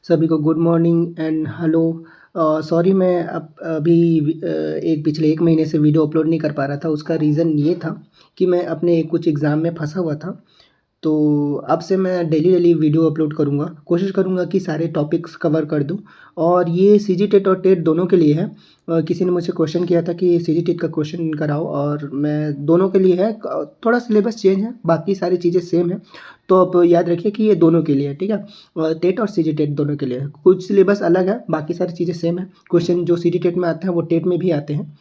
सभी को good morning and hello. Sorry मैं अभी एक पिछले 1 महीने से वीडियो अपलोड नहीं कर पा रहा था। उसका रीज़न ये था कि मैं अपने कुछ एग्ज़ाम में फँसा हुआ था। तो अब से मैं डेली वीडियो अपलोड करूँगा। कोशिश करूँगा कि सारे टॉपिक्स कवर कर दूँ और ये सीजी टेट और टेट दोनों के लिए है। किसी ने मुझसे क्वेश्चन किया था कि सीजी टेट का क्वेश्चन कराओ और मैं दोनों के लिए है। थोड़ा सिलेबस चेंज है, बाकी सारी चीज़ें सेम है। तो आप याद रखिए कि ये दोनों के लिए है, ठीक है? टेट और सीजी टेट दोनों के लिए है। कुछ सिलेबस अलग है, बाकी सारी चीज़ें सेम है। क्वेश्चन जो सीजी टेट में आते हैं वो टेट में भी आते हैं,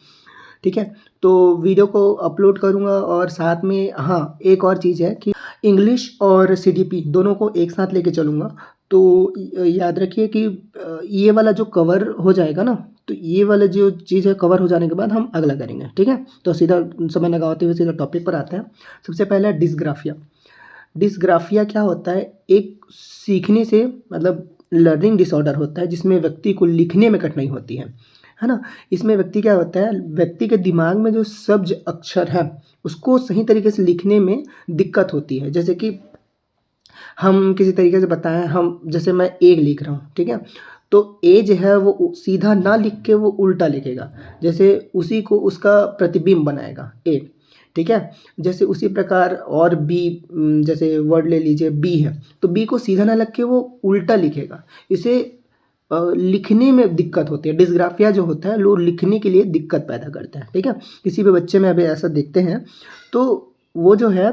ठीक है? तो वीडियो को अपलोड करूँगा और साथ में हाँ, एक और चीज़ है कि इंग्लिश और सीडीपी दोनों को एक साथ लेके चलूँगा। तो याद रखिए कि ये वाला जो कवर हो जाएगा ना, तो ये वाला जो चीज़ है कवर हो जाने के बाद हम अगला करेंगे, ठीक है? तो सीधा समय लगाते हुए सीधा टॉपिक पर आते हैं। सबसे पहला है डिस्ग्राफिया। डिस्ग्राफिया क्या होता है? एक सीखने से मतलब लर्निंग डिसऑर्डर होता है जिसमें व्यक्ति को लिखने में कठिनाई होती है ना? इसमें व्यक्ति क्या होता है, व्यक्ति के दिमाग में जो सब्ज अक्षर है उसको सही तरीके से लिखने में दिक्कत होती है। जैसे कि हम किसी तरीके से बताएं, हम जैसे मैं ए लिख रहा हूँ, ठीक है? तो ए जो है वो सीधा ना लिख के वो उल्टा लिखेगा, जैसे उसी को उसका प्रतिबिंब बनाएगा ए, ठीक है? जैसे उसी प्रकार और बी, जैसे वर्ड ले लीजिए बी है, तो बी को सीधा ना लिख के वो उल्टा लिखेगा। इसे लिखने में दिक्कत होती है। डिस्ग्राफिया जो होता है वो लिखने के लिए दिक्कत पैदा करता है, ठीक है? किसी भी बच्चे में अभी ऐसा देखते हैं तो वो जो है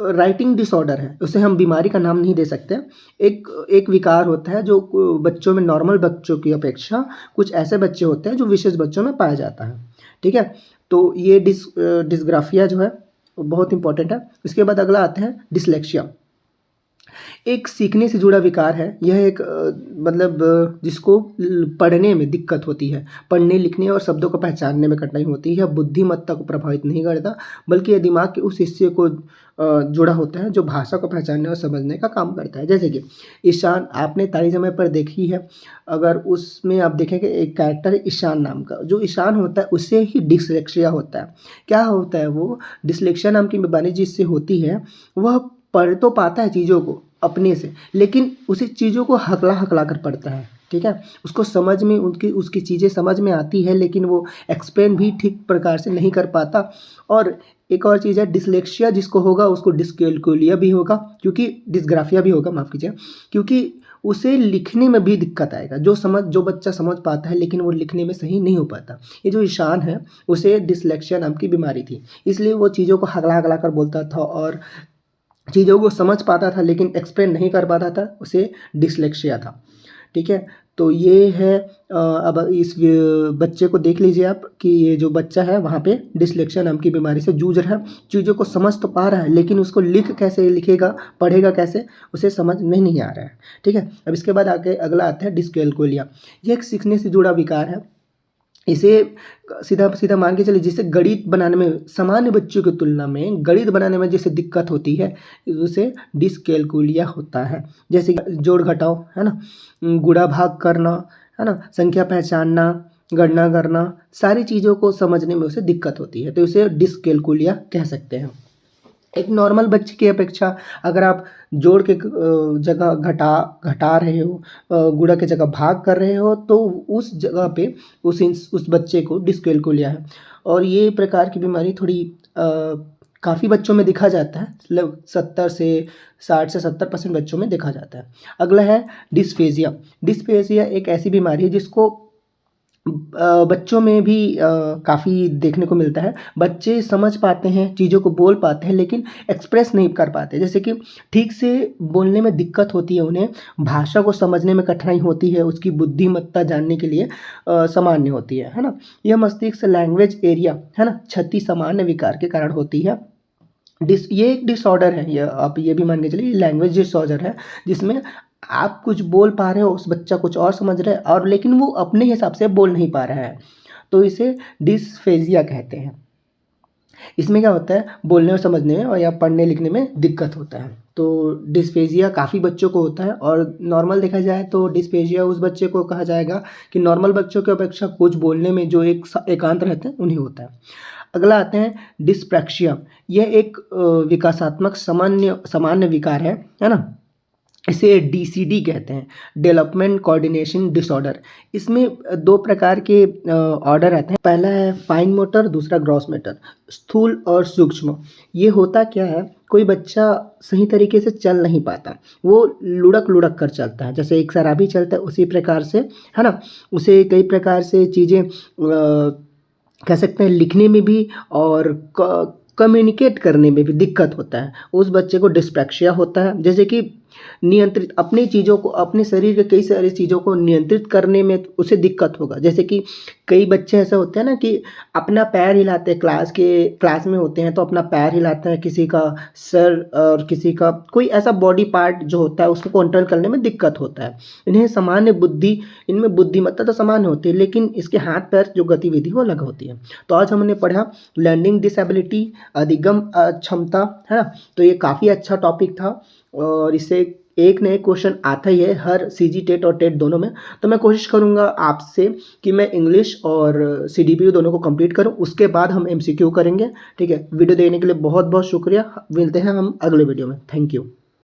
राइटिंग डिसऑर्डर है, उसे हम बीमारी का नाम नहीं दे सकते। एक एक विकार होता है जो बच्चों में, नॉर्मल बच्चों की अपेक्षा कुछ ऐसे बच्चे होते हैं जो विशेष बच्चों में पाया जाता है, ठीक है? तो ये डिस्ग्राफिया जो है वो बहुत इंपॉर्टेंट है। इसके बाद अगला आता है डिसलेक्सिया। एक सीखने से जुड़ा विकार है। यह एक मतलब जिसको पढ़ने में दिक्कत होती है, पढ़ने लिखने और शब्दों को पहचानने में कठिनाई होती है। बुद्धिमत्ता को प्रभावित नहीं करता, बल्कि यह दिमाग के उस हिस्से को जुड़ा होता है जो भाषा को पहचानने और समझने का काम करता है। जैसे कि ईशान, आपने ताली ज़मी पर देखी है, अगर उसमें आप देखेंगे एक कैरेक्टर है ईशान नाम का। जो ईशान होता है उससे ही डिसलेक्सिया होता है। क्या होता है? वो डिसलेक्सिया नाम की बीमारी जिससे होती है, वह पढ़ तो पाता है चीज़ों को अपने से, लेकिन उसी चीज़ों को हकला कर पढ़ता है, ठीक है? उसको समझ में उसकी चीज़ें समझ में आती है, लेकिन वो एक्सप्लेन भी ठीक प्रकार से नहीं कर पाता। और एक और चीज़ है डिसलेक्सिया, जिसको होगा उसको डिसकैल्कुलिया भी होगा, क्योंकि डिस्ग्राफिया भी होगा, माफ़ कीजिए, क्योंकि उसे लिखने में भी दिक्कत आएगा। जो बच्चा समझ पाता है लेकिन वो लिखने में सही नहीं हो पाता। ये जो ईशान है उसे डिसलेक्सिया नाम की बीमारी थी, इसलिए वो चीज़ों को हकला कर बोलता था और चीज़ों को समझ पाता था लेकिन एक्सप्लेन नहीं कर पाता था, उसे डिसलेक्सिया था, ठीक है? तो ये है अब इस बच्चे को देख लीजिए आप कि ये जो बच्चा है वहाँ पे डिसलेक्सिया नाम की बीमारी से जूझ रहा है। चीज़ों को समझ तो पा रहा है लेकिन उसको लिख कैसे लिखेगा, पढ़ेगा कैसे, उसे समझ में नहीं आ रहा है, ठीक है? अब इसके बाद आगे अगला आता है डिसकैल्कुलिया। ये एक सीखने से जुड़ा विकार है। इसे सीधा मान के चलिए, जिसे गणित बनाने में, सामान्य बच्चों की तुलना में गणित बनाने में जैसे दिक्कत होती है, उसे डिसकैल्कुलिया होता है। जैसे कि जोड़ घटाव, है ना, गुणा भाग करना, है ना, संख्या पहचानना, गणना करना, सारी चीज़ों को समझने में उसे दिक्कत होती है, तो इसे डिसकैल्कुलिया कह सकते हैं। एक नॉर्मल बच्चे की अपेक्षा अगर आप जोड़ के जगह घटा रहे हो, गुणा की जगह भाग कर रहे हो, तो उस जगह पे उस बच्चे को डिसकैल्कुलिया है। और ये प्रकार की बीमारी थोड़ी काफ़ी बच्चों में दिखा जाता है, मतलब 60 से 70% बच्चों में देखा जाता है। अगला है डिस्फेजिया। डिस्फेजिया एक ऐसी बीमारी है जिसको बच्चों में भी काफ़ी देखने को मिलता है। बच्चे समझ पाते हैं, चीज़ों को बोल पाते हैं, लेकिन एक्सप्रेस नहीं कर पाते। जैसे कि ठीक से बोलने में दिक्कत होती है उन्हें, भाषा को समझने में कठिनाई होती है, उसकी बुद्धिमत्ता जानने के लिए सामान्य होती है ना? यह मस्तिष्क लैंग्वेज एरिया, है ना, क्षति सामान्य विकार के कारण होती है। ये एक डिसऑर्डर है, ये आप ये भी मान के चलिए लैंग्वेज डिसऑर्डर है, जिसमें आप कुछ बोल पा रहे हो, उस बच्चा कुछ और समझ रहा है, और लेकिन वो अपने हिसाब से बोल नहीं पा रहा है, तो इसे डिस्फेजिया कहते हैं। इसमें क्या होता है, बोलने और समझने में और या पढ़ने लिखने में दिक्कत होता है। तो डिस्फेजिया काफ़ी बच्चों को होता है, और नॉर्मल देखा जाए तो डिस्फेजिया उस बच्चे को कहा जाएगा कि नॉर्मल बच्चों की अपेक्षा कुछ बोलने में जो एकांत रहते हैं उन्हें होता है। अगला आते हैं डिस्प्रैक्सिया। यह एक विकासात्मक सामान्य विकार है ना? इसे DCD कहते हैं, डेवलपमेंट कोऑर्डिनेशन डिसऑर्डर। इसमें 2 प्रकार के ऑर्डर आते हैं। पहला है फाइन मोटर, दूसरा ग्रॉस मोटर, स्थूल और सूक्ष्म। ये होता क्या है, कोई बच्चा सही तरीके से चल नहीं पाता, वो लुढ़क-लुढ़क कर चलता है, जैसे एक शराबी चलता है उसी प्रकार से, है ना? उसे कई प्रकार से चीज़ें कह सकते हैं लिखने में भी और कम्युनिकेट करने में भी दिक्कत होता है। उस बच्चे को डिस्पैक्सिया होता है, जैसे कि नियंत्रित अपनी चीज़ों को, अपने शरीर के कई सारी चीज़ों को नियंत्रित करने में उसे दिक्कत होगा। जैसे कि कई बच्चे ऐसे होते हैं ना कि अपना पैर हिलाते हैं, क्लास में होते हैं तो अपना पैर हिलाता है, किसी का सर और किसी का कोई ऐसा बॉडी पार्ट जो होता है उसको कंट्रोल करने में दिक्कत होता है। इनमें बुद्धिमत्ता तो सामान्य होती है, लेकिन इसके हाथ पैर जो गतिविधि वो अलग होती है। तो आज हमने पढ़ा लर्निंग डिसेबिलिटी, अधिगम क्षमता, है ना? तो ये काफ़ी अच्छा टॉपिक था और इससे एक न एक क्वेश्चन आता ही है हर CG टेट और टेट दोनों में। तो मैं कोशिश करूँगा आपसे कि मैं इंग्लिश और CDPU दोनों को कंप्लीट करूँ, उसके बाद हम MCQ करेंगे। ठीक है, वीडियो देखने के लिए बहुत बहुत शुक्रिया। मिलते हैं हम अगले वीडियो में। Thank you.